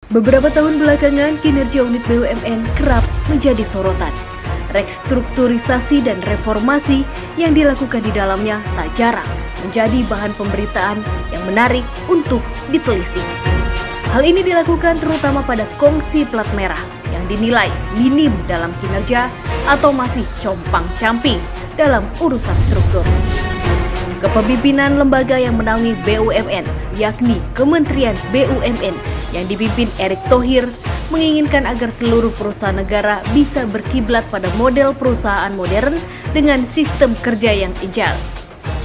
Beberapa tahun belakangan, kinerja unit BUMN kerap menjadi sorotan. Restrukturisasi dan reformasi yang dilakukan di dalamnya tak jarang menjadi bahan pemberitaan yang menarik untuk ditelisik. Hal ini dilakukan terutama pada kongsi plat merah yang dinilai minim dalam kinerja atau masih compang-camping dalam urusan struktur. Kepemimpinan lembaga yang menaungi BUMN, yakni Kementerian BUMN yang dipimpin Erick Thohir, menginginkan agar seluruh perusahaan negara bisa berkiblat pada model perusahaan modern dengan sistem kerja yang agile.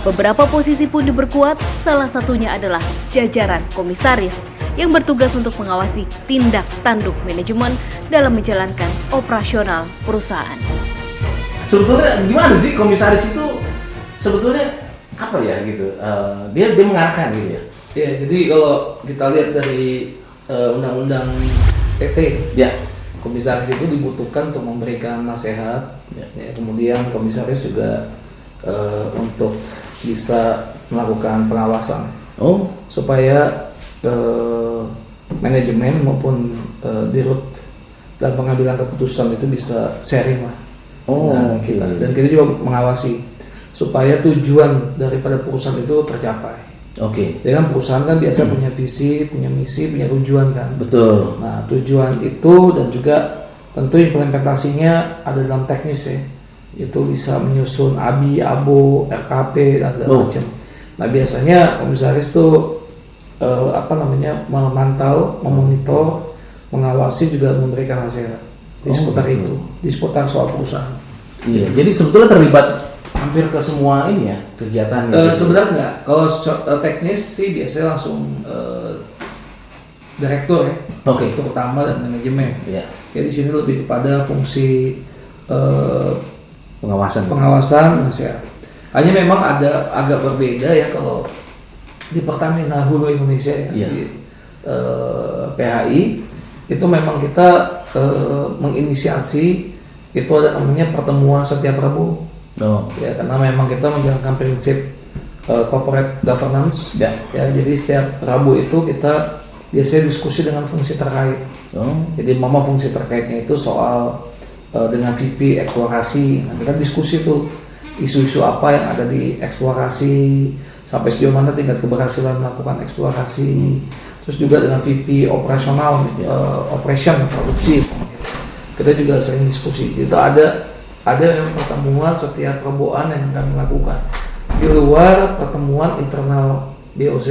Beberapa posisi pun diperkuat, salah satunya adalah jajaran komisaris yang bertugas untuk mengawasi tindak tanduk manajemen dalam menjalankan operasional perusahaan. Sebetulnya gimana sih komisaris itu sebetulnya apa ya gitu? Dia mengarahkan gitu ya. Ya, jadi kalau kita lihat dari undang-undang PT, Ya. komisaris itu dibutuhkan untuk memberikan nasihat. Ya, kemudian komisaris juga untuk bisa melakukan pengawasan. Supaya manajemen maupun dirut dan pengambilan keputusan itu bisa sharing lah dengan kita. Dan kita juga mengawasi supaya tujuan daripada perusahaan itu tercapai. Jadi kan perusahaan kan biasa punya visi, punya misi, punya tujuan kan. Betul. Nah, tujuan itu dan juga tentu implementasinya ada dalam teknis ya. Itu bisa menyusun ABI, ABO, RKP dan segala macam. Nah, biasanya komisaris tuh memantau, memonitor, mengawasi juga memberikan nasihat di seputar itu, di seputar soal perusahaan. Iya, jadi sebetulnya terlibat hampir ke semua ini ya kegiatan. Sebenarnya enggak. Kalau teknis sih biasanya langsung direktur ya, direktur utama dan manajemen. Ya di sini lebih kepada fungsi pengawasan nasihat. Hanya memang ada agak berbeda ya kalau di Pertamina Hulu Indonesia ya, di PHI itu memang kita menginisiasi itu ada namanya pertemuan setiap Rabu. Ya, karena memang kita menjalankan prinsip corporate governance. Ya, jadi setiap Rabu itu kita biasanya diskusi dengan fungsi terkait. Jadi fungsi terkaitnya itu soal dengan VP eksplorasi. Nah, kita diskusi tuh isu-isu apa yang ada di eksplorasi, sampai sejauh mana tingkat keberhasilan melakukan eksplorasi. Terus juga dengan VP operasional, operation produksi. Kita juga sering diskusi. Itu ada pertemuan setiap Rabuan yang kami lakukan di luar pertemuan internal BOC,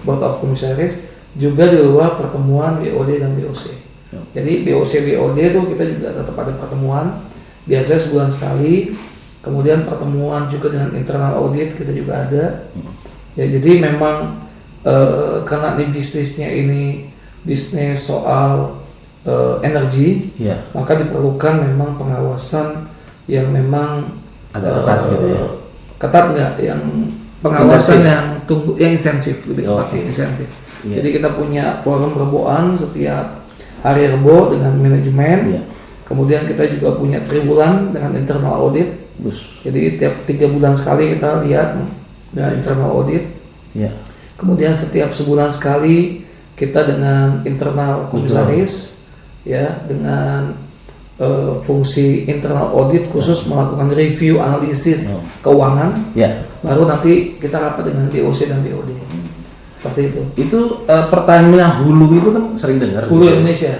Board of Commissaries, juga di luar pertemuan BOD dan BOC. Jadi BOC BOD itu kita juga tetap ada pertemuan biasanya sebulan sekali. Kemudian pertemuan juga dengan internal audit kita juga ada. Ya, jadi memang karena ini bisnisnya ini bisnis soal energi, maka diperlukan memang pengawasan yang memang agak ketat gitu ya. Ketat nggak, yang pengawasan yang intensif, lebih tepatnya intensif. Jadi kita punya forum Reboan setiap hari Rebo dengan manajemen. Kemudian kita juga punya triwulan dengan internal audit. Jadi tiap 3 bulan sekali kita lihat dengan internal audit. Kemudian setiap sebulan sekali kita dengan internal komisaris, ya, dengan fungsi internal audit khusus melakukan review analisis keuangan. Baru nanti kita rapat dengan BOC dan BOD. Seperti itu. Itu Pertamina Hulu itu kan sering dengar. Hulu gitu. Indonesia.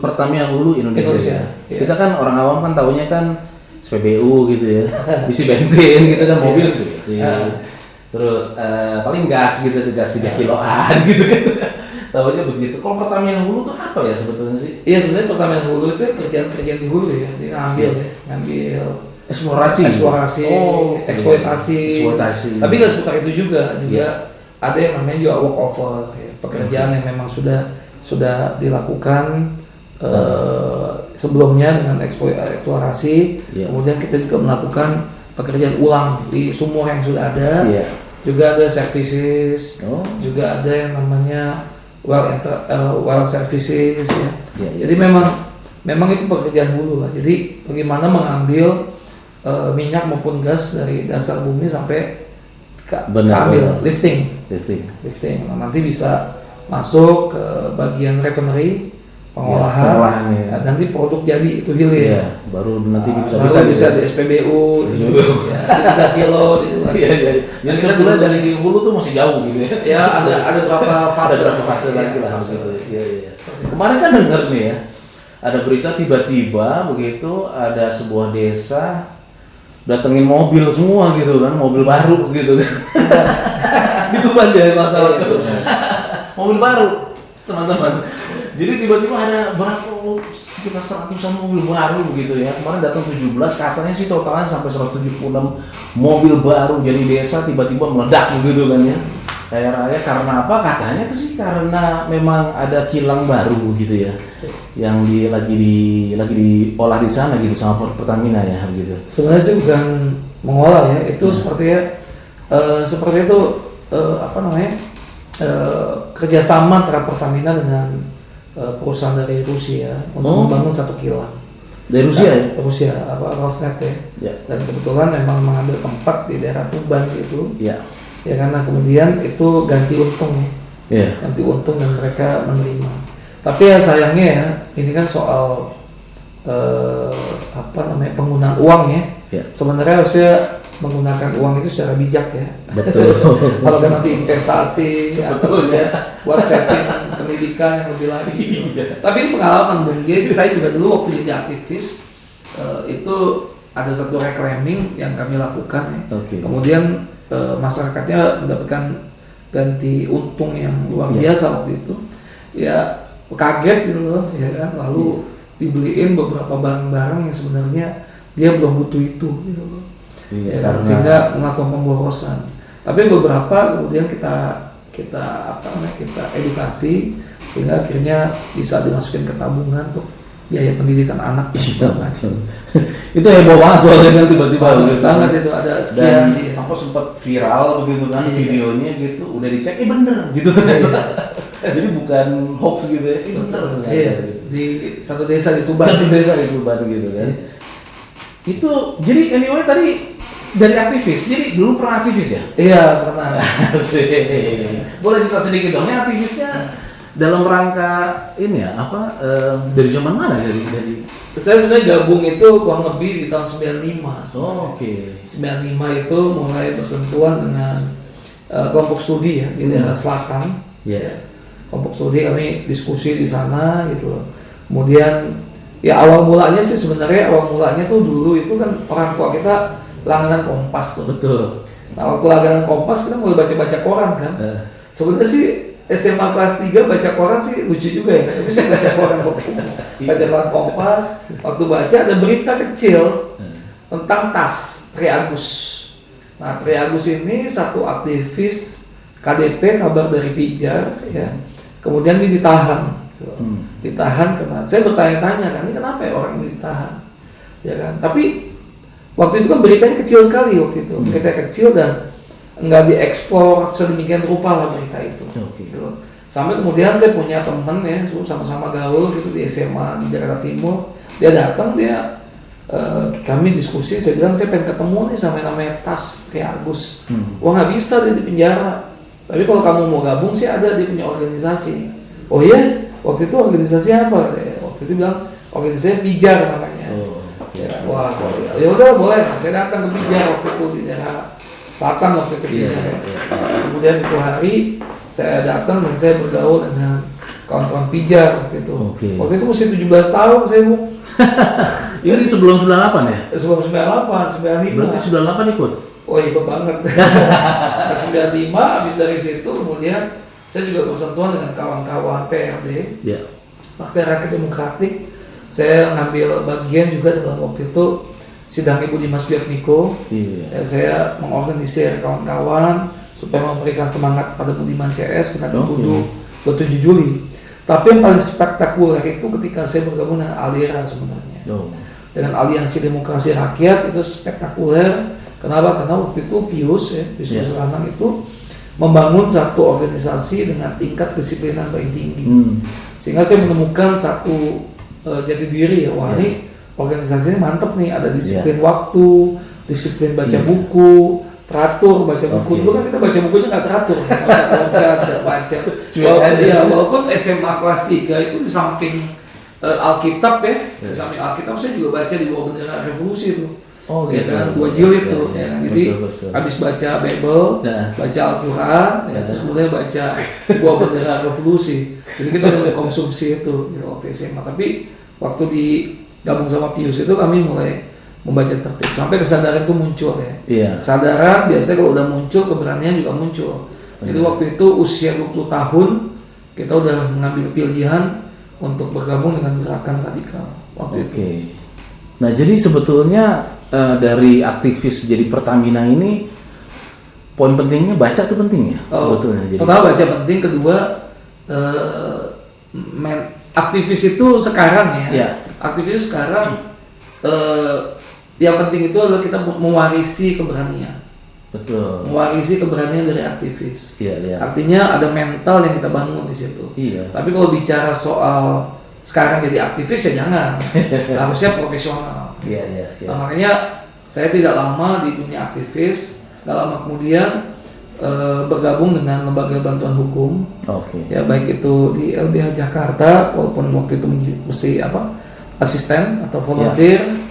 Pertamina Hulu Indonesia. Kita kan orang awam kan taunya kan SPBU gitu ya. Isi bensin gitu kan, mobil sih. Terus paling gas gitu, gas 3 kiloan gitu kan. Tahunya begitu. Kalau Pertamina Hulu itu apa ya sebetulnya sih? Iya, sebenarnya Pertamina Hulu itu kerjaan di hulu ya. Dia ngambil eksplorasi, eksploitasi. Tapi nggak seputar itu juga. Ada yang namanya juga walkover, ya. Pekerjaan yang memang sudah dilakukan sebelumnya dengan eksplorasi. Kemudian kita juga melakukan pekerjaan ulang di sumur yang sudah ada. Juga ada services, juga ada yang namanya well services ya. Jadi memang itu pekerjaan hulu lah. Jadi bagaimana mengambil minyak maupun gas dari dasar bumi sampai ambil lifting. Nah, nanti bisa masuk ke bagian refinery pengolahan ya. Nanti produk jadi itu hilir. Iya, baru nanti bisa di SPBU. Ya, 3 kilo itu. Iya. Jadi sebetulnya dari hulu tuh masih jauh gitu ya. Ya, ada berapa fase lagi lah gitu. Iya. Kemarin kan denger nih ya. Ada berita tiba-tiba begitu ada sebuah desa datengin mobil semua gitu kan, mobil baru gitu kan. Di Tuban dia masalah itu. Mobil baru, teman-teman. Jadi tiba-tiba ada sekitar 100-an mobil baru begitu ya. Kemarin datang 17, katanya sih totalnya sampai 176 mobil baru. Jadi desa tiba-tiba meledak begitu kan ya. Kaya raya karena apa? Katanya sih karena memang ada kilang baru gitu ya. Yang lagi diolah di sana gitu sama Pertamina ya gitu. Sebenarnya sih bukan mengolah ya, itu seperti itu kerjasama antara Pertamina dengan perusahaan dari Rusia untuk membangun satu kilang. Dari Rusia ya? Rusia, Rosneft ya. Dan kebetulan memang mengambil tempat di daerah Tuban situ. Ya. Ya karena kemudian itu ganti untung ya. Yeah. Ganti untung dan mereka menerima. Tapi ya sayangnya ya, ini kan soal penggunaan uang ya. Yeah. Sebenarnya harusnya menggunakan uang itu secara bijak ya. Betul. Kalau kan nanti investasi atau ya buat saving pendidikan yang lebih lagi. Gitu. Tapi ini pengalaman Bung G, saya juga dulu waktu jadi aktivis itu ada satu reclaiming yang kami lakukan ya. Okay. Kemudian masyarakatnya mendapatkan ganti untung yang luar biasa waktu itu. Ya kaget gitu loh, ya kan. Lalu dibeliin beberapa barang-barang yang sebenarnya dia belum butuh itu gitu loh. Ya kan? Sehingga melakukan pemborosan. Tapi beberapa kemudian kita edukasi sehingga akhirnya bisa dimasukin ke tabungan untuk biaya pendidikan anak. Itu heboh banget soalnya kan tiba-tiba banget itu ada sekian dan apa sempat viral begitu kan videonya gitu udah dicek bener gitu ternyata. Jadi bukan hoax gitu ya, bener ternyata gitu. Di satu desa di Tuban. Gitu kan. Itu jadi anyway tadi dari aktivis, jadi dulu pernah aktivis ya? Iya pernah. Boleh cerita sedikit dong, ya aktivisnya dalam rangka ini ya dari zaman mana dari? Saya sebenarnya gabung itu kurang lebih di tahun 95. Oke. 95 itu mulai bersentuhan dengan kelompok studi ya di daerah selatan. Yeah. Kelompok studi kami diskusi di sana gitu loh. Kemudian ya awal mulanya tuh dulu itu kan orang tua kita langganan Kompas tuh. Betul. Nah waktu langganan Kompas kita mulai baca koran kan. Sebenarnya sih SMA kelas 3 baca koran sih lucu juga ya. Tapi saya baca koran baca koran Kompas. Waktu baca ada berita kecil tentang tas Tri Agus. Nah Tri Agus ini satu aktivis KDP kabar dari Pijar ya. Kemudian dia ditahan. Ditahan karena saya bertanya-tanya kan ini kenapa ya orang ini ditahan. Ya kan. Tapi waktu itu kan beritanya kecil sekali waktu itu. Berita kecil dan nggak dieksplor sedemikian rupa lah berita itu. Gitu. Sampai kemudian saya punya temen ya, sama-sama gaul gitu di SMA di Jakarta Timur. Dia datang, kami diskusi. Saya bilang saya pengen ketemu nih sama namanya Tas Tri Agus. Wah nggak bisa dia di penjara. Tapi kalau kamu mau gabung sih ada dia punya organisasi. Oh iya, waktu itu organisasi apa? Waktu itu bilang organisasi Pijar namanya. Wah, ya udah boleh. Nah, saya datang ke Pijar waktu itu di daerah selatan waktu itu. Kemudian itu hari saya datang dan saya bergaul dengan kawan-kawan Pijar waktu itu. Waktu itu masih 17 tahun saya Bu. Ini sebelum 98 ya? Sebelum 98, 95. Berarti 98 ikut? Oh ikut banget. 95 habis dari situ kemudian saya juga bersentuhan dengan kawan-kawan PRD. Partai Rakyat Demokratik. Saya ngambil bagian juga dalam waktu itu sidang Ibu Dimas Guyatmiko. Saya mengorganisir kawan-kawan supaya memberikan semangat pada Budiman CS kita dituduh 27 Juli. Tapi yang paling spektakuler itu ketika saya bergabung dengan Alira sebenarnya. Dengan Aliansi Demokrasi Rakyat itu spektakuler. Kenapa? Karena waktu itu Pius Lanang itu membangun satu organisasi dengan tingkat kedisiplinan paling tinggi. Sehingga saya menemukan satu jati diri ya, wah ini organisasinya mantep nih, ada disiplin waktu, disiplin baca buku, teratur baca buku. Dulu kan kita baca bukunya nggak teratur, nggak loncat, nggak baca. Walaupun SMA kelas 3 itu di samping Alkitab ya, di samping Alkitab saya juga baca di bawah bendera revolusi itu. Oh ya gitu. kan, 2 jilid tuh. Ya, kan? Jadi betul. habis baca Bible, baca Al-Quran, ya, terus kemudian baca bawah bendera revolusi. Jadi kita udah konsumsi itu di waktu SMA. Tapi waktu digabung sama Pius itu kami mulai membaca tertib sampai kesadaran itu muncul ya. Iya. Kesadaran biasanya kalau udah muncul keberanian juga muncul. Jadi waktu itu usia 20 tahun kita udah mengambil pilihan untuk bergabung dengan gerakan radikal waktu itu. Nah jadi sebetulnya dari aktivis jadi Pertamina ini poin pentingnya baca tuh penting ya sebetulnya. Jadi pertama baca penting, kedua aktivis itu sekarang ya. Aktivis itu sekarang yang penting itu adalah kita mewarisi keberanian. Betul. Mewarisi keberanian dari aktivis. Iya. Artinya ada mental yang kita bangun di situ. Iya. Tapi kalau bicara soal sekarang jadi aktivis ya jangan. Harusnya profesional. Iya. Nah, makanya saya tidak lama di dunia aktivis, gak lama kemudian bergabung dengan lembaga bantuan hukum. Ya baik itu di LBH Jakarta, walaupun waktu itu mesti asisten atau volunteer.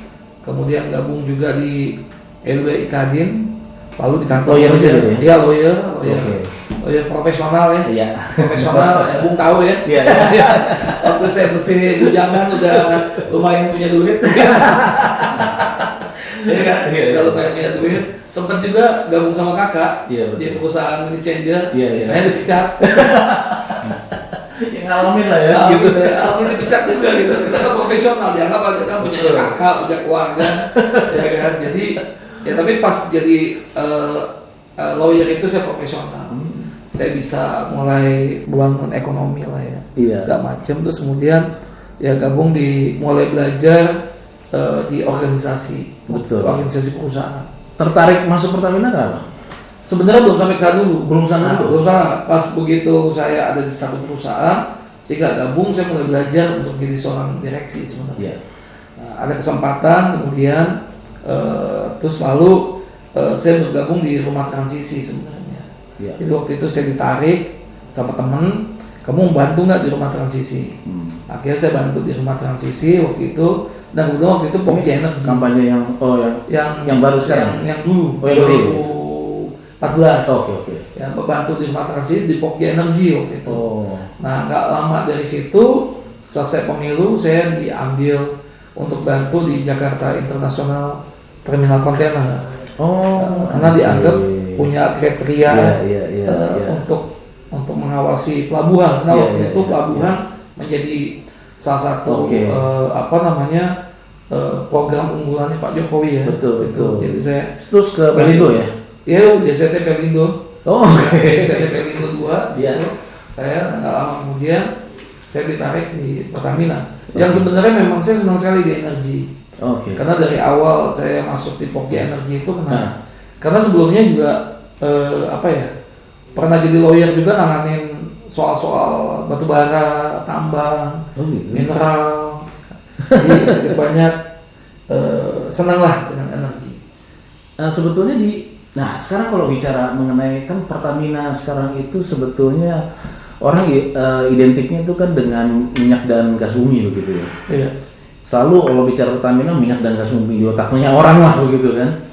Kemudian gabung juga di LBH Kadin, lalu di kantor lawyer profesional ya. Iya. Profesional, ya Bung tahu ya. Iya. Waktu saya mesti bujangan udah lumayan punya duit. Ya kan? Udah lumayan punya duit. Sempat juga gabung sama kakak di perusahaan Money Changer. Saya dipecat. Yang ngalamin lah ya. Gitu ya. Alami dipecat juga gitu. Kita kan profesional, dianggap aja kan punya kakak, punya keluarga. Ya kan? Jadi ya tapi pas jadi lawyer itu saya profesional. Saya bisa mulai bangun ekonomi lah ya. Segala macam, terus kemudian ya gabung mulai belajar di organisasi. Organisasi perusahaan. Tertarik masuk Pertamina kenapa? Sebenarnya belum sampai ke sana dulu. Belum sana. Pas begitu saya ada di satu perusahaan, sehingga gabung saya mulai belajar untuk jadi seorang direksi sebenarnya. Ada kesempatan kemudian terus lalu saya bergabung di rumah transisi sebenarnya. Jadi waktu itu saya ditarik sama temen, kamu membantu nggak di rumah transisi? Akhirnya saya bantu di rumah transisi waktu itu, dan kemudian waktu itu Pokja Energy. Kampanye yang baru sekarang? Yang dulu, 2014. Ya, bantu di rumah transisi di Pokja Energy waktu itu. Nah, nggak lama dari situ selesai pemilu saya diambil untuk bantu di Jakarta International Terminal Kontainer. Karena dianggap punya kriteria untuk mengawasi pelabuhan. Karena waktu itu pelabuhan menjadi salah satu program unggulannya Pak Jokowi ya. Betul. Jadi saya terus ke Pelindo ya? Iya, DCT Pelindo. DCT Pelindo 2. Saya nggak lama kemudian saya ditarik di Pertamina. Yang sebenarnya memang saya senang sekali di energi. Karena dari awal saya masuk di Pokja Energy itu karena sebelumnya juga pernah jadi lawyer juga nanganin soal-soal batubara, tambang, mineral. Jadi sedikit banyak senang lah dengan energi. Sebetulnya sekarang kalau bicara mengenai kan Pertamina sekarang itu sebetulnya orang identiknya itu kan dengan minyak dan gas bumi begitu ya. Iya. Selalu kalau bicara Pertamina minyak dan gas bumi di otaknya orang lah begitu kan.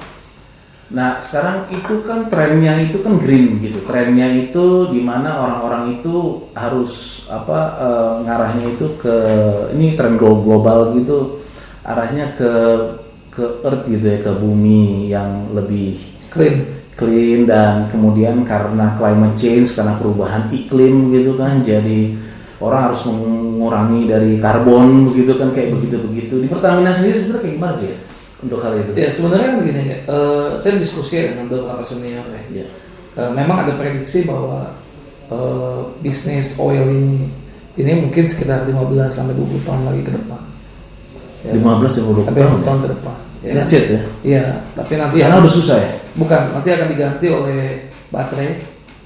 Nah sekarang itu kan trennya itu kan green gitu. Trennya itu di mana orang-orang itu harus ngarahnya itu ke ini tren global gitu, arahnya ke earth gitu ya, ke bumi yang lebih clean dan kemudian karena climate change, karena perubahan iklim gitu kan, jadi orang harus mengurangi dari karbon begitu kan, kayak begitu. Di Pertamina sendiri sebenarnya kayak gimana sih untuk hal itu? Ya sebenarnya kan begini ya, saya diskusi dengan beberapa senior ya. Memang ada prediksi bahwa bisnis oil ini mungkin sekitar 15 sampai 20 tahun lagi ke depan. 15-20 tahun ke depan. That's it ya? Iya, tapi nanti sana udah susah ya? Bukan, nanti akan diganti oleh baterai.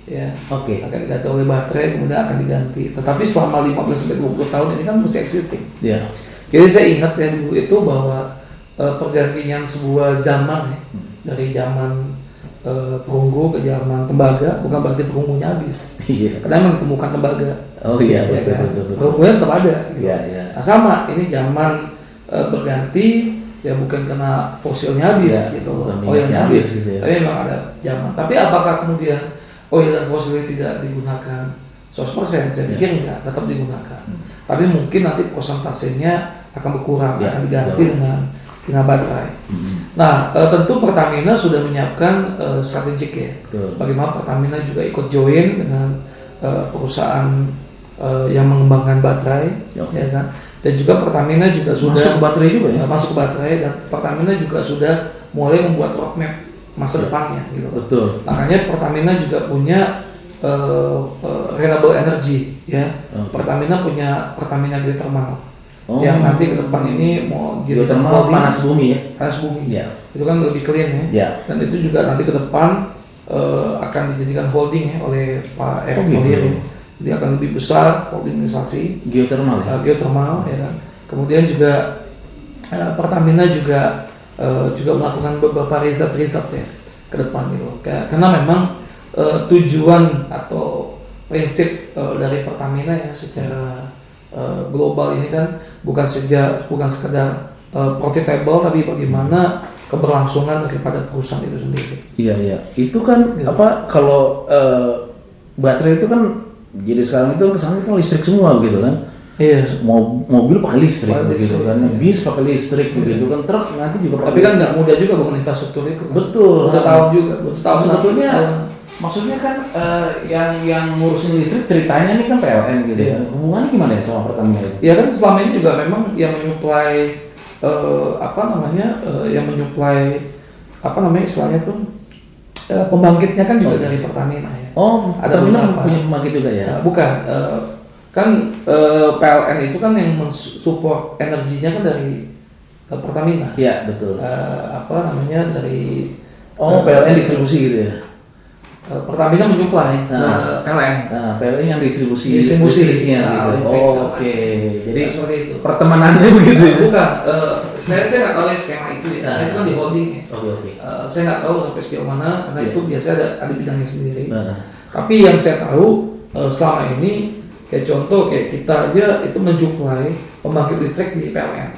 Ya, akan diganti oleh baterai, kemudian akan diganti. Tetapi selama 15-20 tahun ini kan masih existing. Jadi saya ingat ya dulu itu bahwa pergantian sebuah zaman ya, dari zaman perunggu, ke zaman tembaga, bukan berarti perunggunya habis. Iya. Karena memang ditemukan tembaga. Oh iya, Ya betul, kan? betul. Perunggunya tetap ada. Gitu. Iya, iya. Nah, sama, ini zaman berganti, ya bukan karena fosilnya habis Ya, gitu loh, bukan oilnya minyaknya habis, habis gitu ya. tapi memang ada zaman. Tapi apakah kemudian oil dan fosil tidak digunakan 100%? Saya pikir enggak, tetap digunakan. Tapi mungkin nanti persentasenya akan berkurang, Ya, akan diganti betul. dengan baterai. Nah, tentu Pertamina sudah menyiapkan strategik ya. Betul. Bagaimana Pertamina juga ikut join dengan perusahaan yang mengembangkan baterai, Oke. ya kan? Dan juga Pertamina juga sudah Masuk ke baterai juga ya? masuk ke baterai, dan Pertamina juga sudah mulai membuat roadmap masa depannya gitu loh. Betul. Makanya Pertamina juga punya renewable energy ya. Oke. Pertamina punya Pertamina Geothermal Oh. yang nanti ke depan ini mau Geothermal holding, panas bumi ya? panas bumi. Ya. Itu kan lebih clean ya. Ya. Dan itu juga nanti ke depan akan dijadikan holding ya oleh Pak Erick gitu. Thohir. Jadi akan lebih besar holdingisasi Geothermal ya? geothermal ya kan. Kemudian juga Pertamina juga melakukan beberapa riset ya ke depan gitu. Karena memang tujuan atau prinsip dari Pertamina ya secara global ini kan bukan sekedar profitable, tapi bagaimana keberlangsungan daripada perusahaan itu sendiri. Iya, iya. Itu kan Gitu. apa kalau baterai itu kan jadi sekarang itu kesannya kan listrik semua begitu kan? Iya. Mobil pakai listrik Pakai begitu listrik, kan, iya. bis pakai listrik begitu kan, truk nanti juga pakai Tapi kan listrik. nggak mudah juga bangun infrastruktur itu. Kan? Betul. Butuh tahun juga. Butuh tahun. Sebetulnya tahun. maksudnya kan yang ngurusin listrik ceritanya ini kan PLN gitu Iya. kan. Hubungannya gimana ya sama Pertamina itu? Ya kan selama ini juga memang yang menyuplai yang menyuplai istilahnya tuh pembangkitnya kan juga dari Pertamina ya. Oh, Ada Pertamina beberapa. punya pembangkit juga ya? Bukan, kan PLN itu kan yang mensupport energinya kan dari Pertamina. Iya, betul. Dari PLN distribusi gitu ya? Pertamina menyuplai PLN. Nah, PLN yang distribusi Nah, listriknya gitu. listrik segala Oke, macam. jadi Nah, seperti itu. pertemanannya begitu ya? Bukan, saya nggak tahu ya skema itu ya. Nah. Itu kan di holding ya. Oke. Saya nggak tahu sampai sejauh mana karena Iya. itu biasanya ada bidangnya sendiri. Nah, Tapi yang saya tahu selama ini kayak contoh kayak kita aja itu mensuplai pembangkit listrik di PLN.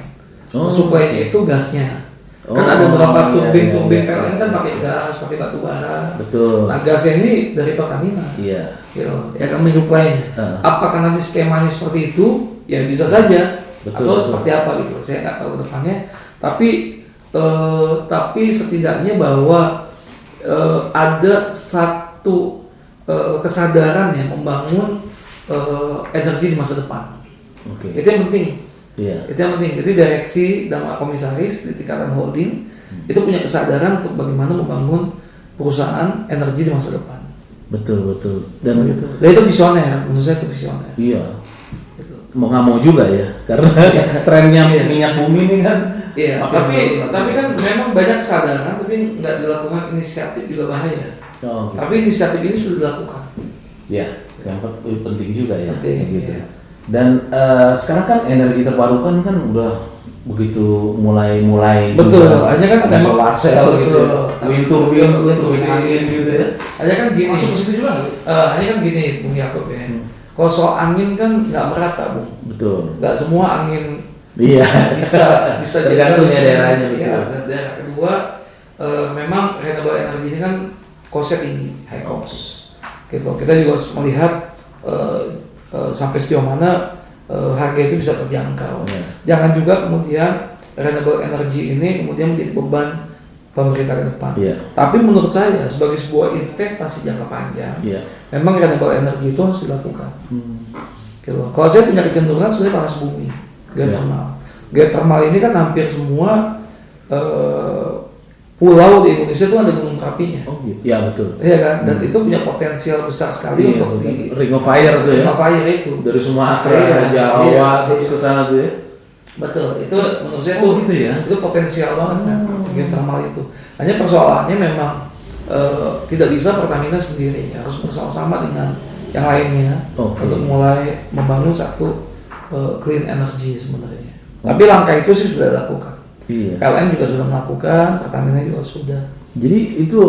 Oh, Suplainya oke. itu gasnya. Oh, Kan ada beberapa iya, turbin iya, PLN kan iya. pakai gas, pakai batu bara. betul. Nah gasnya ini dari Pertamina. Iya. Gitu, ya kan menyuplainya. Apakah nanti skemanya seperti itu? Ya bisa saja. Betul, Atau betul. seperti apa gitu. Saya nggak tahu depannya. Tapi setidaknya bahwa ada satu kesadaran ya membangun energi di masa depan. Oke. Itu yang penting. Iya. Itu yang penting. Jadi direksi dan komisaris di tingkatan holding itu punya kesadaran untuk bagaimana membangun perusahaan energi di masa depan. Betul. Dan Gitu. Dan itu visioner, menurut saya itu visioner. iya. Gitu. Mau nggak mau juga ya, karena trennya Iya. minyak bumi ini kan. Iya, makin menurun. tapi kan memang banyak kesadaran, tapi nggak dilakukan inisiatif juga bahaya. Oh, gitu. Tapi inisiatif ini sudah dilakukan. Ya, yang penting juga ya, Penting, gitu. iya. Dan sekarang kan energi terbarukan kan udah begitu mulai Betul, juga. hanya kan ada memang- solar cell gitu, ya. Betul. wind turbine, Wind turbin turbine. angin gitu ya. Hanya kan gini. Masuk ke situ juga nggak? Hanya kan gini, Bung Yakob ya. Kalau soal angin kan nggak merata, Bung. Betul. Nggak semua angin Iya. bisa Tergantung ya daerahnya, Iya, betul. dan daerah kedua memang renewable energy ini kan costnya tinggi, high cost. Gitu. Kita juga harus melihat sampai sejauh mana harga itu bisa terjangkau. Iya. Jangan juga kemudian renewable energy ini kemudian menjadi beban pemerintah ke depan. Iya. Tapi menurut saya sebagai sebuah investasi jangka panjang, Iya. memang renewable energy itu harus dilakukan. Hmm. Gitu. Kalau saya punya kecenderungan sebenarnya panas bumi, geothermal. Geothermal ini kan hampir semua pulau di Indonesia itu ada gunung berapinya. Oh gitu. Ya betul. Iya kan? Dan itu punya potensial besar sekali Iya, untuk betul. di Ring of Fire tuh ya. fire itu. Dari Sumatera, Iya, Jawa, iya, terus iya. ke sana tuh ya. Betul. Itu menurut saya Oh, gitu ya? itu potensial banget kan geothermal itu. Hanya persoalannya memang tidak bisa Pertamina sendiri, harus bersama-sama dengan yang lainnya Oke. untuk mulai membangun satu clean energy sebenarnya. Tapi langkah itu sih sudah dilakukan. Iya. PLN juga sudah melakukan, Pertamina juga sudah. Jadi itu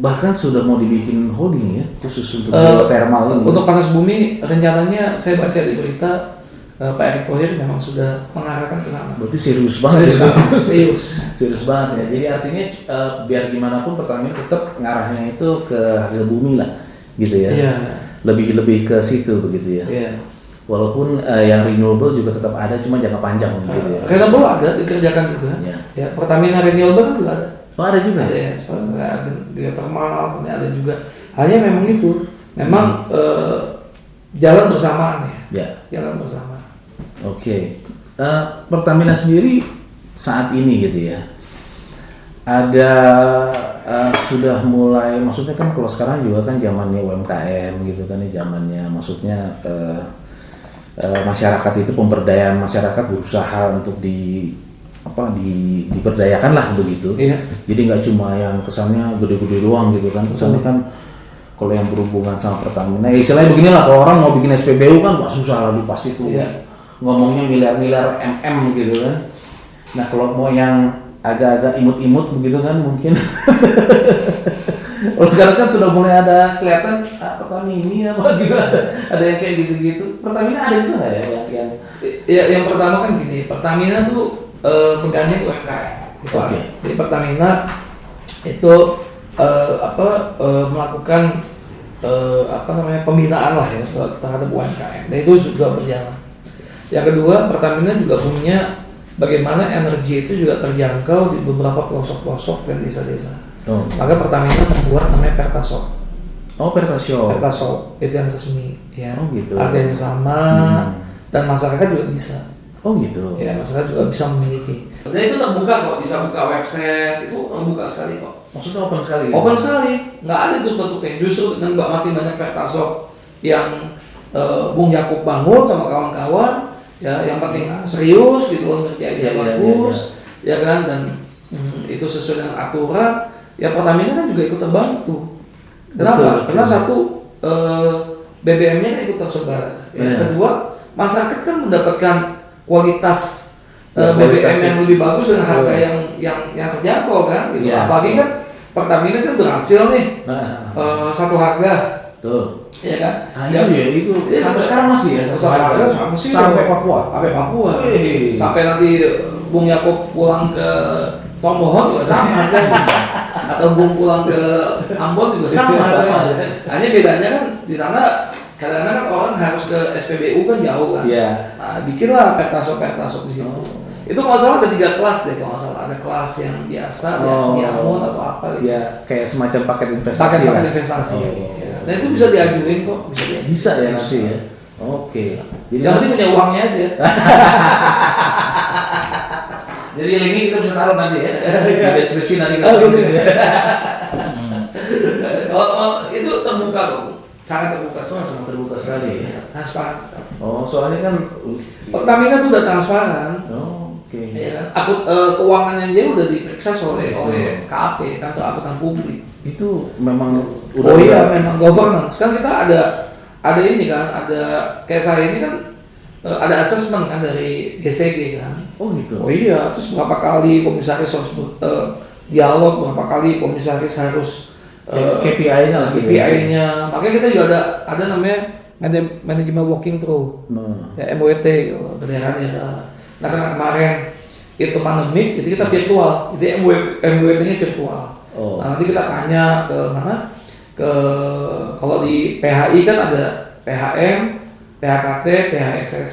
bahkan sudah mau dibikin holding ya, khusus untuk geothermal ini. Untuk panas bumi rencananya saya baca di berita Pak Erick Thohir memang sudah mengarahkan ke sana. Berarti serius banget. Serius banget ya. Jadi artinya biar gimana pun Pertamina tetap ngarahnya itu ke hasil bumi lah, gitu ya. Iya. Lebih ke situ begitu ya. Iya. Walaupun yang renewable juga tetap ada, cuma jangka panjang gitu ya. Renewable ada dikerjakan juga. Iya. Ya, Pertamina Renewable kan juga ada. Oh ada juga. Ada ya, ada geothermal, ada juga. Hanya memang itu, memang jalan bersamaan ya. Jalan bersamaan. Oke. Pertamina sendiri saat ini gitu ya. Ada sudah mulai, maksudnya kan kalau sekarang juga kan zamannya UMKM gitu kan, zamannya maksudnya masyarakat itu pemberdayaan masyarakat berusaha untuk diberdayakan lah begitu. Iya. Jadi nggak cuma yang kesannya gede-gede doang gitu kan. Kesannya kan kalau yang berhubungan sama Pertamina, istilahnya beginilah, kalau orang mau bikin SPBU kan wah susah lah pasti itu. Iya. Ngomongnya miliar-miliar gitu kan. Nah kalau mau yang agak-agak imut-imut begitu kan mungkin. Oh sekarang kan sudah mulai ada kelihatan Pertamina apa gitu, ada yang kayak gitu-gitu. Pertamina ada juga nggak ya yang? Ya, yang pertama kan gini, Pertamina tuh menggandeng UMKM. Gitu. Okay. Jadi Pertamina itu melakukan pembinaan lah ya terhadap UMKM. Dan itu juga berjalan. Yang kedua, Pertamina juga punya bagaimana energi itu juga terjangkau di beberapa pelosok-pelosok dan desa-desa. Oh. Maka Pertamina membuat namanya Pertasop. Oh Pertasop. Pertasop itu yang resmi ya. Oh gitu. Harganya sama dan masyarakat juga bisa. Oh gitu. Ya masyarakat juga bisa memiliki. Dan itu terbuka kok, bisa buka website, itu terbuka sekali kok. Maksudnya open sekali? Gitu? Open sekali, nggak ada tutup-tutupnya. Justru dengan Mbak Mati banyak Pertasop yang Bung Yakub bangun sama kawan-kawan, ya yang penting serius gitu, ngerjainnya bagus, ya kan, dan itu sesuai dengan aturan. Ya Pertamina kan juga ikut terbantu. Kenapa? Karena satu BBM-nya kan ikut tersebar. Yang kedua, masyarakat kan mendapatkan kualitas BBM yang lebih bagus dengan harga yang terjangkau kan. Gitu. Apalagi kan Pertamina kan berhasil nih satu harga. Tuh. Iya kan? Itu sampai sekarang masih ya. Sampai Papua. Sampai nanti Bung Yakub pulang ke Tomohon juga sama kan. Atau Bung pulang ke Ambon juga sama kan. Hanya bedanya kan di sana kadang-kadang kan orang harus ke SPBU kan jauh kan. Nah, bikinlah Pertasop di situ. Itu kalau salah ada 3 kelas deh kalau nggak salah. Ada kelas yang biasa, yang diamond atau apa gitu. Ya kayak semacam paket investasi. Paket investasi. Dan itu bisa diajuin kok, bisa ya nanti ya. Oke. Jadi yang penting punya uangnya aja. Jadi link kita bisa taruh nanti ya. Di deskripsi nanti kita. Itu terbuka kok. Sangat terbuka, sangat terbuka sekali ya. Transparan. Oh, soalnya kan Pertamina tuh udah transparan. Oke. Ya kan? Keuangannya dia udah diperiksa oleh KAP, kantor akuntan publik. Itu memang memang governance. Kan kita ada ini kan, ada kayak saya ini kan ada assessment kan dari GCG kan. Oh gitu. Oh iya, terus berapa kali komisaris harus dialog, berapa kali komisaris harus KPI-nya. Makanya kita juga ada namanya manajemen walking through, ya MWT gitu, ke daerah-daerah. Nah karena kemarin itu pandemik, jadi kita virtual, jadi MWT-nya virtual. Nah, nanti kita tanya ke mana? Kalau di PHI kan ada PHM, PHKT, PHSS.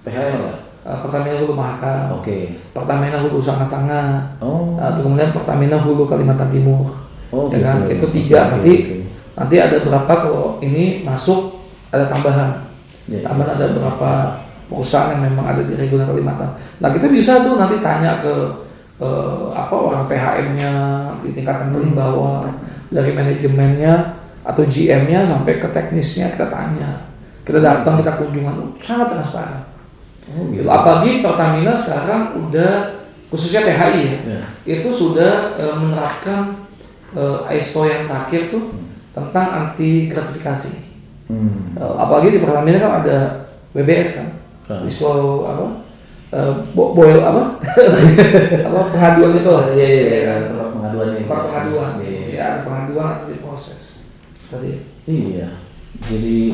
PHM Pertamina Hulu Mahakam. Pertamina Hulu Sanga-Sanga. Kemudian Pertamina Hulu Kalimantan Timur. Ya kan? Itu 3 nanti ada berapa kalau ini masuk ada tambahan. Tambahan ada berapa perusahaan yang memang ada di reguler Kalimantan. Nah, kita bisa tuh nanti tanya ke orang PHM-nya di tingkatan paling bawah, dari manajemennya atau GM-nya sampai ke teknisnya kita tanya. Kita datang, kita kunjungan, sangat transparan. Gitu. Apalagi Pertamina sekarang udah khususnya PHI ya, itu sudah menerapkan ISO yang terakhir tuh tentang anti gratifikasi. Apalagi di Pertamina kan ada WBS kan, ISO pengaduan itu lah. Pengaduan. ya ada pengaduan atau diproses. Tadi. Iya. Jadi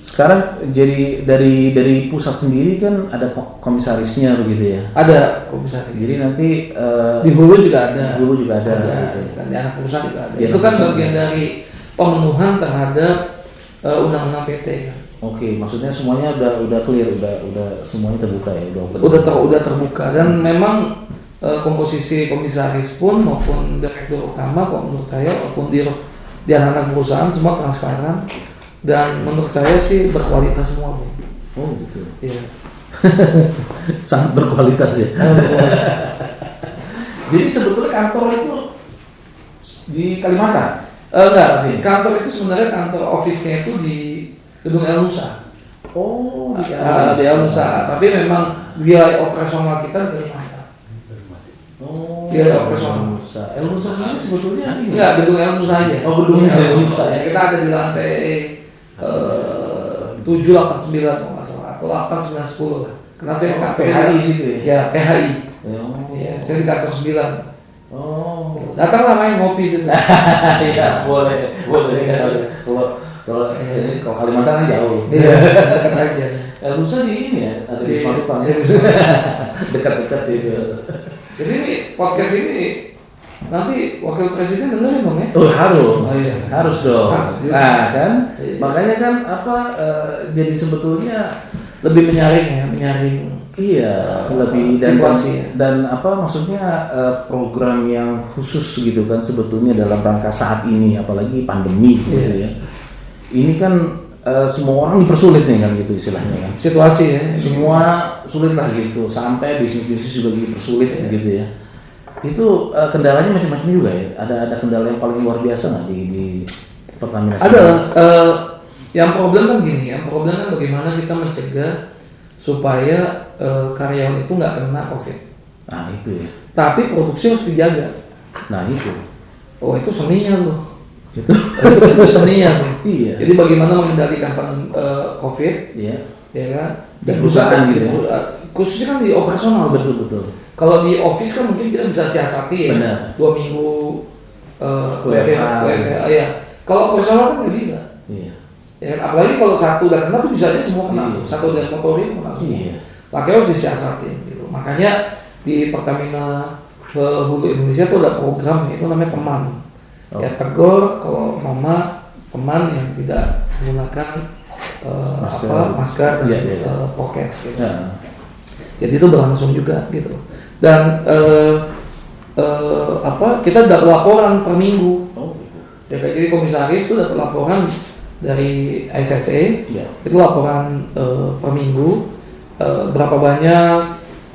sekarang jadi dari pusat sendiri kan ada komisarisnya begitu ya? Ada komisaris. Jadi nanti di hulu juga ada. Di hulu juga ada. Gitu. Kan di anak perusahaan juga ada. Di Itu kan perusahaan bagian dari pemenuhan terhadap undang-undang PT kan. Oke, maksudnya semuanya udah clear, udah semuanya terbuka ya, udah open. Udah terbuka dan memang komposisi komisaris pun maupun direktur utama kalau menurut saya maupun di anak-anak perusahaan semua transparan dan menurut saya sih berkualitas semua, Bu. Oh gitu. Iya. Sangat berkualitas ya. Jadi sebetulnya kantor itu di Kalimantan? Enggak, kantor itu sebenarnya kantor office-nya itu di Gedung El Nusa. Oh, di El Nusa. Tapi memang wilayah operasional kita di Kalimantan. Oh, wilayah operasional. El Nusa sendiri sebetulnya ini? Enggak, Gedung El Nusa aja. Oh, Gedung El Nusa. Ya, kita ada di lantai 7, 8, 9 kalau nggak salah atau 8, 9, 10 lah. Karena saya PHI situ ya? Ya, PHI. Oh. Ya, saya di kantor 9. Oh. Datanglah main ngopi situ. Iya, boleh. Kalau Kalimantan kan jauh. Iya, dekat aja. El Nusa di ini ya, ada di Semarang ya. Dekat-dekat itu. Jadi ini podcast ini nanti wakil presiden dengerin dong ya? Oh harus, iya. Harus dong. Nah kan, iya. Makanya kan jadi sebetulnya lebih menyaring. Iya, lebih situasi dan maksudnya program yang khusus gitu kan sebetulnya dalam rangka saat ini apalagi pandemi gitu ya. Ini kan semua orang dipersulit nih kan gitu istilahnya kan. Situasi ya. Semua sulit lah gitu, sampai bisnis juga dipersulit gitu ya. Itu kendalanya macam-macam juga ya. Ada kendala yang paling luar biasa nggak di Pertamina? Ada. Yang problem kan gini, bagaimana kita mencegah supaya karyawan itu nggak kena COVID. Nah itu ya. Tapi produksi harus dijaga. Nah itu. Oh itu seninya loh. Itu seninya tuh. Iya. Jadi bagaimana mengendalikan COVID? Iya. Ya kan. Dan perusahaan gitu. Khususnya kan di operasional. Betul. Kalau di office kan mungkin kita bisa siasati ya. Benar. 2 minggu WFH. ya. Kalau operasional kan nggak bisa. Iya. Ya, apalagi kalau satu udah kena tuh bisa aja semua kena. Iya. Satu dari motor itu kena semua. Iya. Makanya harus disiasatin gitu. Makanya di Pertamina Hulu Indonesia tuh ada program itu namanya teman. Ya tegur kalau mama teman yang tidak menggunakan masker dan prokes gitu. Ya. Jadi itu berlangsung juga gitu. Dan kita dapat laporan per minggu. Oh gitu. Ya, jadi komisaris itu dapat laporan dari ISSE. Ya. Itu laporan per minggu berapa banyak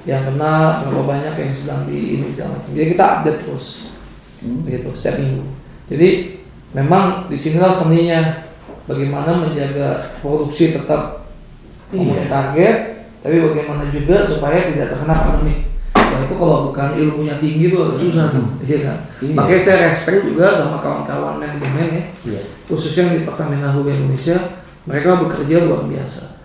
yang kena, berapa banyak yang sedang di ini segala macam. Jadi kita update terus, begitu setiap minggu. Jadi memang disinilah seninya bagaimana menjaga produksi tetap memenuhi target, tapi bagaimana juga supaya tidak terkena pandemi. Nah itu kalau bukan ilmunya tinggi tuh agak susah tuh, iya kan. Iya. Makanya saya respect juga sama kawan-kawan manajemen ya, Iya. khususnya di Pertamina Hulu Indonesia, mereka bekerja luar biasa.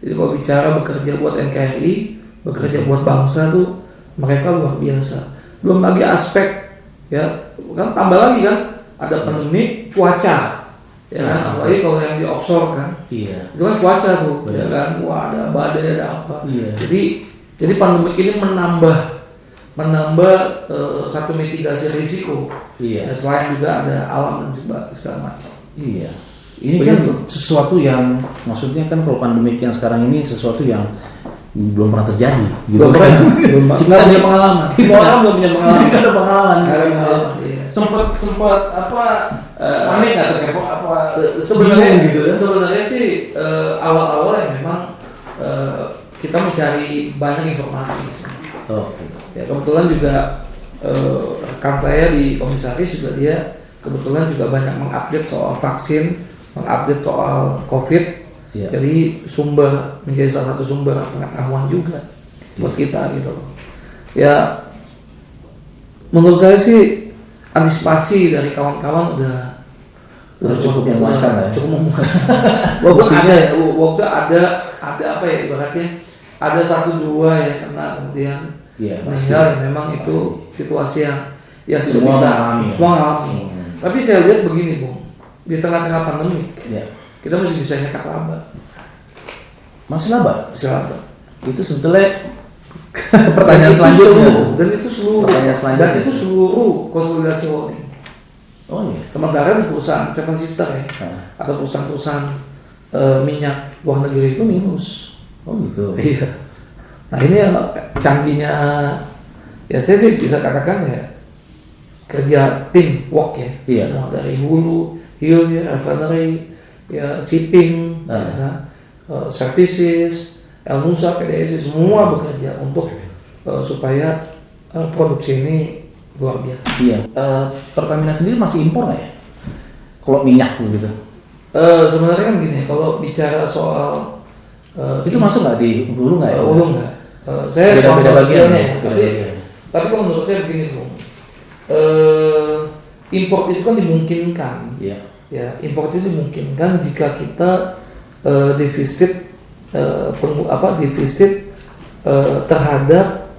Jadi kalau bicara bekerja buat NKRI, bekerja buat bangsa tuh mereka luar biasa. Belum lagi aspek ya, kan tambah lagi kan ada pandemi cuaca, ya kan. Apalagi kalau yang di offshore kan, Iya. itu kan cuaca tuh, Benar. ya kan. Wah ada badai ada apa. Iya. Jadi pandemi ini menambah satu mitigasi risiko. Iya. Dan selain juga ada alam dan segala macam. Iya. Ini kan sesuatu yang maksudnya kan kalau pandemik yang sekarang ini sesuatu yang belum pernah terjadi gitu Belum kan. pernah. Kita punya pengalaman. Semua orang belum punya pengalaman. Kita ada pengalaman. Ada pengalaman. Iya. Sempat panik nggak terkepo Sebenarnya bingung gitu ya? Sebenarnya sih awal-awal ya memang kita mencari banyak informasi sebenarnya. Oke. Ya kebetulan juga rekan saya di komisaris juga dia kebetulan juga banyak mengupdate soal vaksin, mengupdate soal COVID. Iya. Jadi menjadi salah satu sumber pengetahuan juga buat kita gitu loh. Ya menurut saya sih antisipasi dari kawan-kawan udah cukup memuaskan lah ya. Cukup memuaskan. Walaupun ada apa ya ibaratnya ada 1-2 yang kena kemudian meninggal ya memang itu situasi yang semua tidak bisa mengalami. semua mengalami. Tapi saya lihat begini Bung, di tengah-tengah pandemi kita masih bisa nyetak laba. Masih laba? Masih laba. Itu sebetulnya pertanyaan selanjutnya. Dan itu seluruh konsolidasi holding. Oh iya. Sementara di perusahaan Seven Sister ya, atau perusahaan-perusahaan minyak luar negeri itu minus. Oh gitu. Iya. Nah ini yang canggihnya, ya saya sih bisa katakan ya kerja tim work ya, semua dari hulu, hilir, refinery, ya shipping, ya kan, services, Elnusa, PDSI semua bekerja untuk supaya produksi ini luar biasa. Iya. Pertamina sendiri masih impor nggak ya? Kalau minyak begitu? Sebenarnya kan gini, kalau bicara soal itu masuk nggak di hulu nggak ya? Hulu nggak. Saya beda bagian ya. Tapi kalau menurut saya begini Bung, import itu kan dimungkinkan. Iya. Ya, import itu dimungkinkan jika kita defisit terhadap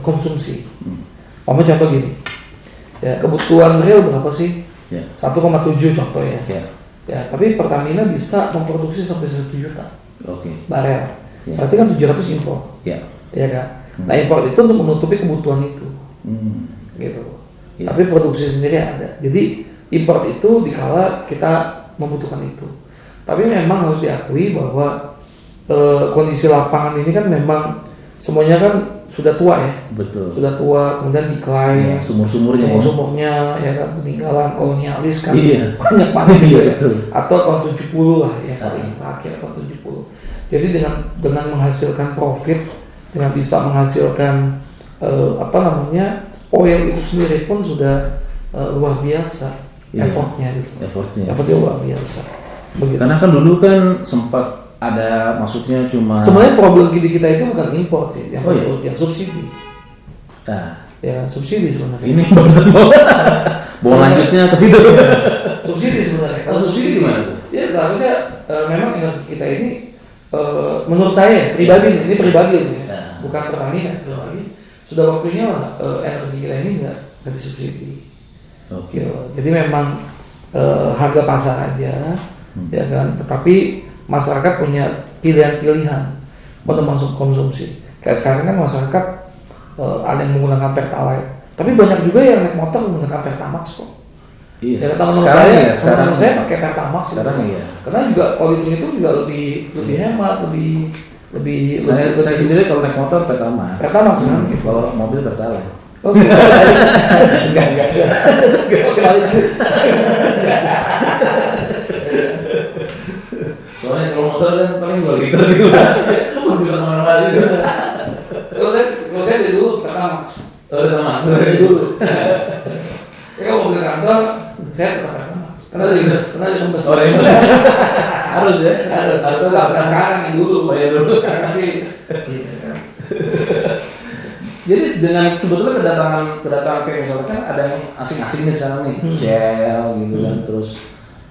konsumsi. Contoh gini, ya kebutuhan real berapa sih? 1,7 contoh ya. Ya, tapi Pertamina bisa memproduksi sampai 1 juta barel. Berarti kan 700 impor. Ya kan? Nah impor itu untuk menutupi kebutuhan itu. Gitu. Tapi produksi sendiri ada. Jadi impor itu dikala kita membutuhkan itu. Tapi memang harus diakui bahwa kondisi lapangan ini kan memang semuanya kan sudah tua ya. Betul. Sudah tua, kemudian decline. Ya, sumur-sumurnya ya kan, peninggalan kolonialis kan banyak banget gitu ya. Betul. Atau tahun 70 lah ya paling terakhir tahun 70. Jadi dengan menghasilkan profit, dengan bisa menghasilkan oil itu sendiri pun sudah luar biasa effortnya gitu. Effortnya luar biasa. Begitu. Karena kan dulu kan sempat ada, maksudnya cuma sebenarnya problem kita itu bukan import sih, yang subsidi. Ya subsidi sebenarnya. Ini barusan bawa lanjutnya ke situ. Subsidi sebenarnya. Kalau subsidi gimana? Ya seharusnya memang energi kita ini menurut saya pribadi ya, bukan Pertamina pribadi, sudah waktunya lah energi kita ini nggak disubsidi. Jadi memang harga pasar aja, ya kan. Tetapi masyarakat punya pilihan-pilihan untuk masuk konsumsi. Kayak sekarang kan masyarakat ada yang menggunakan Pertalite, tapi banyak juga yang naik motor menggunakan Pertamax kok. Iya. Ya, sekarang saya pakai Pertamax. Sekarang iya. Karena juga kalau itu juga lebih hemat, lebih. Saya sendiri kalau naik motor Pertamax kan. Kalau mobil Pertalite. Oke. Enggak. Balik sih. Soalnya kalau motor kan paling 2 liter gitu kan. Bisa kemana-mana gitu. Kalau saya dari dulu Pertamax. Pertamax. Dari dulu. Ya kalau ke kantor, saya tetap Pertamax. Karena di rembes. Harus ya? Harus. Sekarang yang dulu. Oh ya dulu. Sekarang sih. Jadi dengan sebetulnya kedatangan kayak misalnya kan ada yang asing-asing nih sekarang nih, Shell gitu kan, terus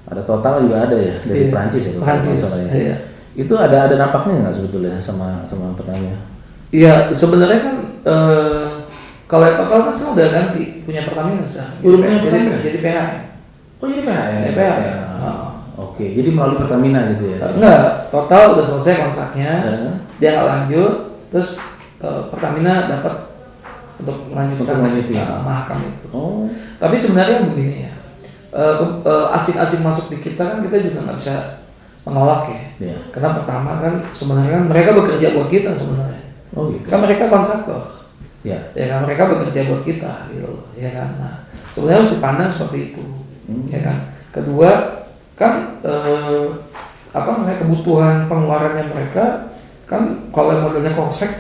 ada Total juga ada ya dari Prancis ya. Iya. Itu ada nampaknya nggak sebetulnya sama Pertamina? Iya sebenarnya kan kalau Total kan sekarang udah ganti punya Pertamina sekarang. Jadi PH. Oh jadi PH ya? Jadi PH. Oke, jadi melalui Pertamina gitu ya? Enggak, Total udah selesai kontraknya, dia nggak lanjut, terus Pertamina dapat untuk melanjutkan mahakam itu. Tapi sebenarnya begini ya, asing-asing masuk di kita kan kita juga nggak bisa menolak ya. Karena pertama kan sebenarnya kan mereka bekerja buat kita sebenarnya. Gitu. Kan mereka kontraktor. Ya kan mereka bekerja buat kita gitu loh, ya kan. Nah, sebenarnya harus dipandang seperti itu. Ya kan. Kedua kan kebutuhan pengeluarannya mereka kan kalau modelnya Korsek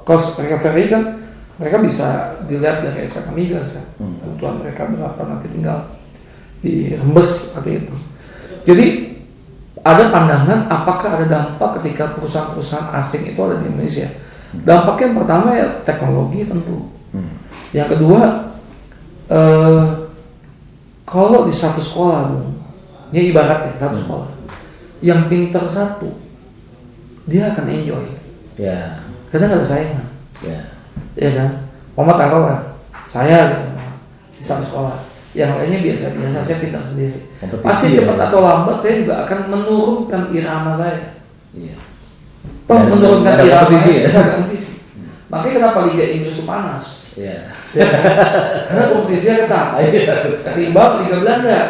cost recovery kan mereka bisa dilihat dari SKK Migas kan, kebutuhan mereka berapa nanti tinggal dirembes seperti itu. Jadi ada pandangan apakah ada dampak ketika perusahaan-perusahaan asing itu ada di Indonesia. Dampaknya yang pertama ya teknologi tentu. Yang kedua kalau di satu sekolah, ya ibaratnya satu sekolah, yang pintar satu dia akan enjoy. Karena nggak ada saingan. Ya kan. Mama taruh lah saya gitu, di satu sekolah. Yang lainnya biasa-biasa, saya pintar sendiri. Pasti ya, cepat atau lambat saya juga akan menurunkan irama saya. Iya. Menurunkan ada irama kompetisi ya. Kompetisi. Makanya kenapa Liga Inggris itu panas? Iya. Ya, karena kompetisinya ketat. Ketimbang Liga Belanda.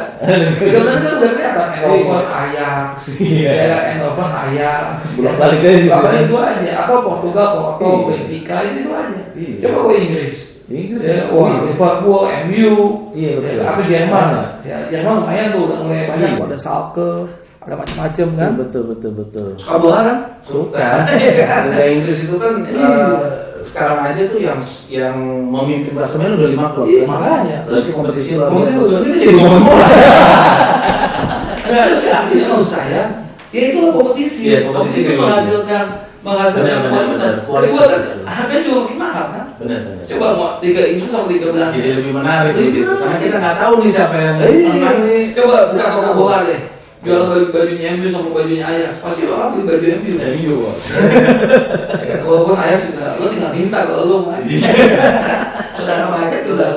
Liga Belanda kan udah kelihatan Eindhoven, Ajax, Eindhoven, Ajax. Bolak-balik aja. Itu aja. Atau Portugal, Porto, Benfica itu aja. Coba kok Inggris. Liverpool, MU, betul. Atau Jerman. Ya, Jerman lumayan tuh, udah mulai banyak. Ada Schalke, ada macam-macam kan. Betul. Suka bola kan? Suka. Liga Inggris itu kan sekarang aja tuh yang memimpin klasemen udah 5 klub. Makanya. Terus kompetisi luar biasa. Itu Itu jadi ngomong bola. Nah, tapi artinya maksud saya, ya itu kompetisi. Iya, kompetisi itu menghasilkan benar. kualitas. Harganya juga makin mahal kan? Benar. Coba mau Liga Inggris sama Liga Belanda. Jadi lebih menarik gitu. Karena kita nggak tahu nih siapa yang menang nih. Coba buka toko bola deh. Jual bajunya MU sama bajunya Ajax. Pasti orang beli baju MU. MU bos. Walaupun Ajax juga, lo tinggal minta kalau lo main. Saudara main itu udah.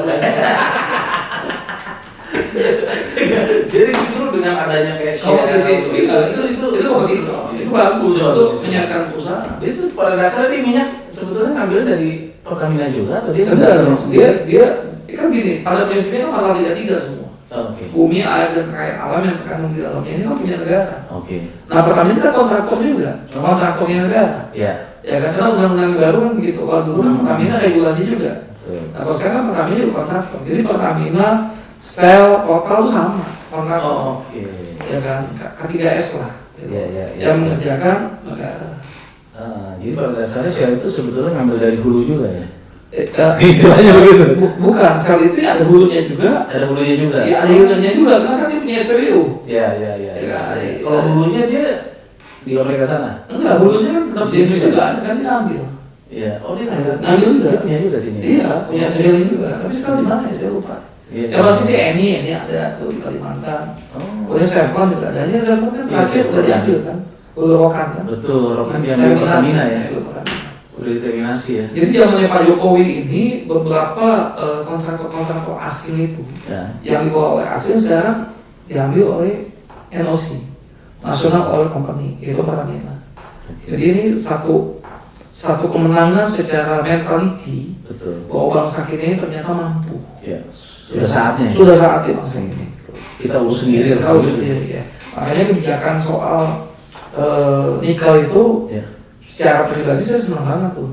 Jadi justru dengan adanya kayak Kompetisi itu bagus. Itu menyiapkan perusahaan. Jadi pada dasarnya dia minyak sebetulnya ngambil dari Pertamina juga atau dia dia kan gini, pada prinsipnya kan masalah tidak semua. Bumi, air dan kekayaan alam yang terkandung di dalamnya ini kan punya negara. Nah Pertamina kan kontraktor juga, kontraktornya negara. Ya kan, karena undang-undang baru kan begitu. Kalau dulu kan Pertamina regulasi juga. Nah kalau sekarang kan Pertamina juga kontraktor. Jadi Pertamina, Shell, Total itu sama kontraktor. Ya kan, K3S lah. Yang mengerjakan negara. Jadi pada dasarnya Shell itu sebetulnya ngambil dari hulu juga ya? Istilahnya begitu? Bukan, Shell itu ada hulunya juga. Ada hulunya juga? Iya, ada hulunya juga, karena kan dia punya SPBU. Iya. Kalau hulunya dia di Amerika sana? Enggak, hulunya kan tetap di Indonesia juga ada, kan dia ambil. Iya, dia ngambil juga. Dia punya juga sini? Iya, punya drilling juga, tapi Shell di mana ya, saya lupa. Ya pasti sih Eni ada tuh di Kalimantan. Kemudian Chevron juga ada, Chevron kan terakhir udah diambil kan, Hulu Rokan kan. Betul, Rokan diambil Pertamina ya. Udah determinasi ya. Jadi zamannya Pak Jokowi ini beberapa kontraktor asing itu yang dikelola oleh asing sekarang diambil oleh NOC, National Oil Company, yaitu Pertamina. Jadi ini satu kemenangan secara mentality bahwa bangsa kita ini ternyata mampu. Ya, sudah saatnya. Sudah saatnya bangsa ini. Kita urus sendiri lah. Urus sendiri ya. Makanya kebijakan soal nikel itu. Secara pribadi saya senang banget tuh.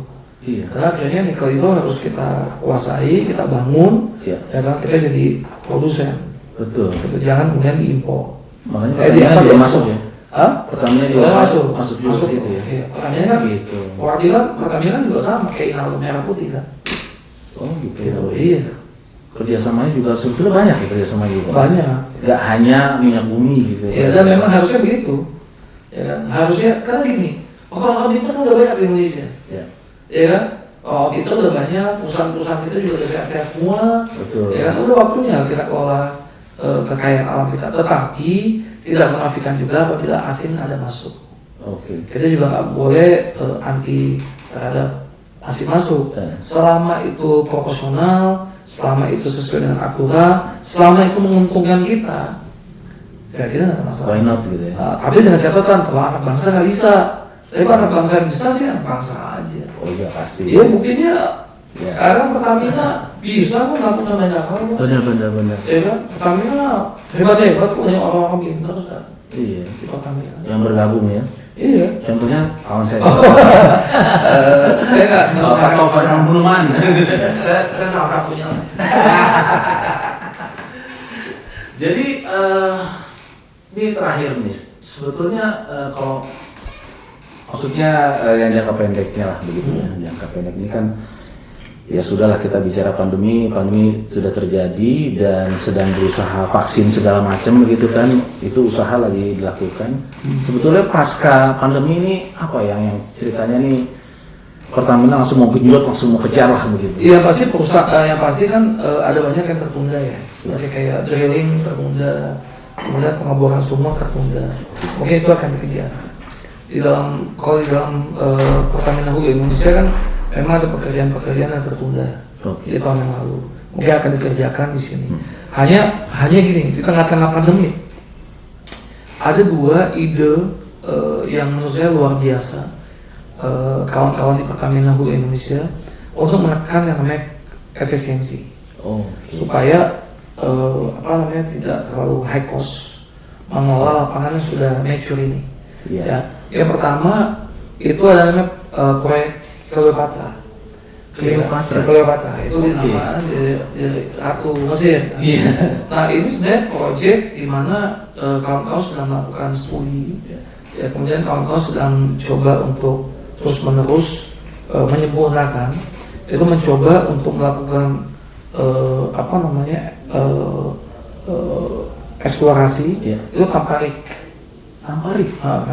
Karena akhirnya nikel itu harus kita kuasai, kita bangun, ya kan kita jadi produsen. Betul. Jangan kemudian diimpor. Makanya Pertamina juga masuk ya. Pertamina juga masuk juga ke situ ya. Iya, Pertamina kan gitu. Pertamina juga sama kayak Inalum merah putih kan. Oh gitu. Iya. Kerjasamanya juga sebetulnya banyak ya kerjasama juga. Banyak. Gak hanya minyak bumi gitu. Ya dan memang harusnya begitu. Ya kan, harusnya karena gini. Orang pintar kan udah banyak di Indonesia, ya kan? Pintar udah banyak, perusahaan-perusahaan kita juga udah sehat-sehat semua, ya kan? Udah waktunya kita kelola kekayaan alam kita, tetapi tidak menafikan juga apabila asing ada masuk. Kita juga nggak boleh anti terhadap asing masuk, selama itu proporsional, selama itu sesuai dengan aturan, selama itu menguntungkan kita, ya kita nggak ada masalah. Why not gitu ya? Tapi dengan catatan kalau anak bangsa nggak bisa. Tapi anak bangsa bisa sih anak bangsa aja. Oh iya pasti. Iya buktinya sekarang Pertamina bisa kok nggak pernah banyak hal. Benar. Ya kan Pertamina hebat kok banyak orang-orang pintar kan. Iya. Di Pertamina. Yang bergabung ya. Iya. Contohnya kawan saya. Saya nggak. Pak Pembunuhan. Saya salah satunya. Jadi ini terakhir nih. Sebetulnya kalau maksudnya yang jangka pendeknya lah begitu ya. Jangka pendek ini kan ya sudahlah kita bicara pandemi sudah terjadi dan sedang berusaha vaksin segala macam begitu kan, itu usaha lagi dilakukan. Sebetulnya pasca pandemi ini apa yang ceritanya nih Pertamina langsung mau genjot, langsung mau kejar lah begitu. Iya pasti perusahaan yang pasti kan ada banyak yang tertunda ya, seperti kayak drilling tertunda, kemudian pengeboran sumur tertunda, mungkin itu akan dikejar. Kalau di dalam Pertamina Hulu Indonesia kan memang ada pekerjaan yang tertunda di tahun yang lalu. mungkin akan dikerjakan di sini. Hanya gini, di tengah-tengah pandemi ada 2 ide yang menurut saya luar biasa, kawan-kawan di Pertamina Hulu Indonesia untuk menekan yang namanya efisiensi, supaya tidak terlalu high cost mengelola lapangan yang sudah mature ini. Ya, yang pertama itu adalah proyek Cleopatra itu dinamakan di Ratu Mesir. Nah ini sebenarnya proyek di mana kawan-kawan sudah melakukan studi, kemudian kawan-kawan sedang coba untuk terus menerus menyempurnakan, itu mencoba untuk melakukan eksplorasi itu tamparik.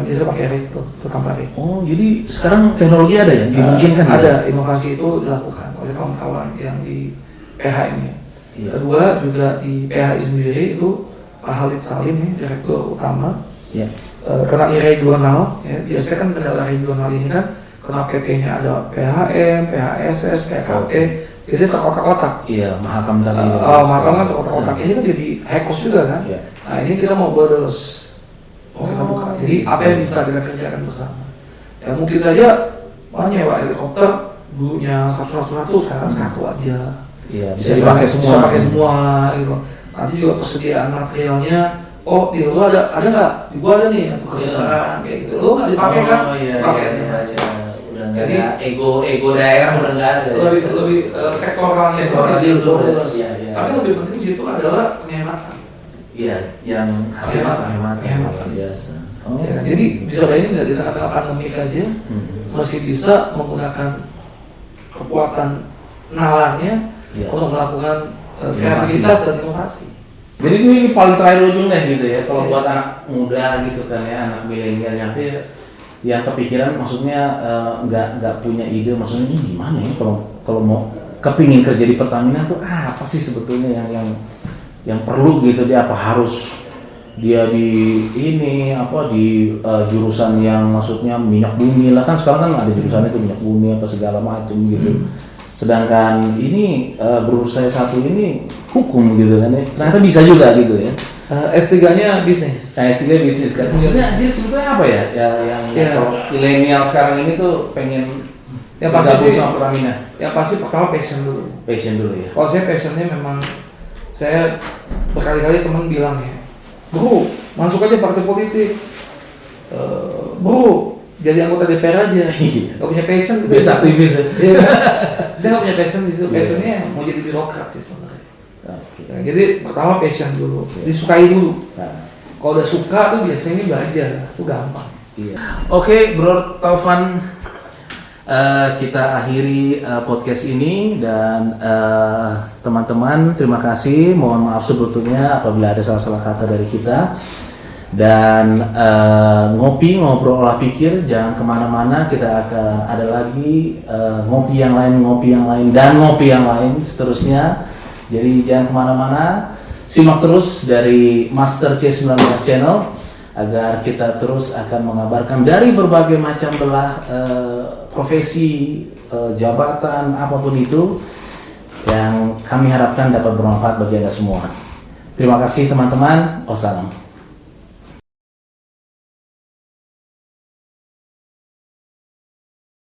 Bisa pakai rig itu tamparik. Oh, jadi sekarang teknologi ada ya? Dimungkinkan ada inovasi itu dilakukan oleh kawan-kawan yang di PHM ya. Kedua juga di PHI sendiri itu Pak Khalid Salim nih, direktur utama. Kena regional ya. Biasanya kan kendala regional ini kan kena PT-nya ada PHM, PHSS, PKT, jadi terkotak-kotak. Mahakam tadi. Mahakam kan terkotak-kotak. Ini kan jadi high cost juga kan. Nah ini kita mau borderless. Kita buka. Jadi apa yang bisa kita kerjakan bersama? Ya mungkin saja nyewa helikopter dulunya 100 sekarang 1 aja. Bisa dipakai semua. Bisa pakai semua gitu. Nanti juga persediaan materialnya. Di lu ada nggak? Di gua ada nih, aku kerjaan kayak gitu. Lu nggak dipakai kan? Pakai aja. Udah nggak ada ego daerah, udah nggak ada. Lebih sektoral jadi borderless. Tapi lebih penting situ adalah penghematan. Yang hematan biasa. Jadi bisa bayangin nggak di tengah-tengah pandemi aja masih bisa menggunakan kekuatan nalarnya untuk melakukan kreativitas dan inovasi. Jadi ini paling terakhir ujung deh gitu ya. Kalau buat anak muda gitu kan ya, anak milenial yang kepikiran, maksudnya nggak punya ide, maksudnya ini gimana ya kalau mau kepingin kerja di Pertamina tuh apa sih sebetulnya yang perlu gitu, dia apa harus dia di jurusan yang maksudnya minyak bumi lah, kan sekarang kan ada jurusannya itu minyak bumi apa segala macam gitu. Sedangkan ini berurusan satu ini hukum gitu kan ya, ternyata bisa juga gitu ya. S3-nya bisnis. S3 bisnis kan. Maksudnya dia sebetulnya apa ya? Yang kalau milenial sekarang ini tuh pengen yang pasti sama Pertamina. Yang pasti pertama passion dulu ya. Kalau saya passionnya memang, saya berkali-kali teman bilang ya, bro masuk aja partai politik, bro jadi anggota DPR aja, nggak punya passion gitu. Biasa aktivis ya. Saya nggak punya passion di situ. Passionnya mau jadi birokrat sih sebenarnya. Jadi pertama passion dulu, disukai dulu. Kalau udah suka tuh biasanya belajar, tuh gampang. Oke, Bro Taufan, kita akhiri podcast ini dan teman-teman terima kasih. Mohon maaf sebetulnya apabila ada salah-salah kata dari kita. Dan ngobrol olah pikir, jangan kemana-mana, kita akan ada lagi ngopi yang lain dan ngopi yang lain seterusnya. Jadi jangan kemana-mana, simak terus dari Master C19 Channel agar kita terus akan mengabarkan dari berbagai macam belah profesi, jabatan, apapun itu yang kami harapkan dapat bermanfaat bagi Anda semua. Terima kasih teman-teman. Wassalam.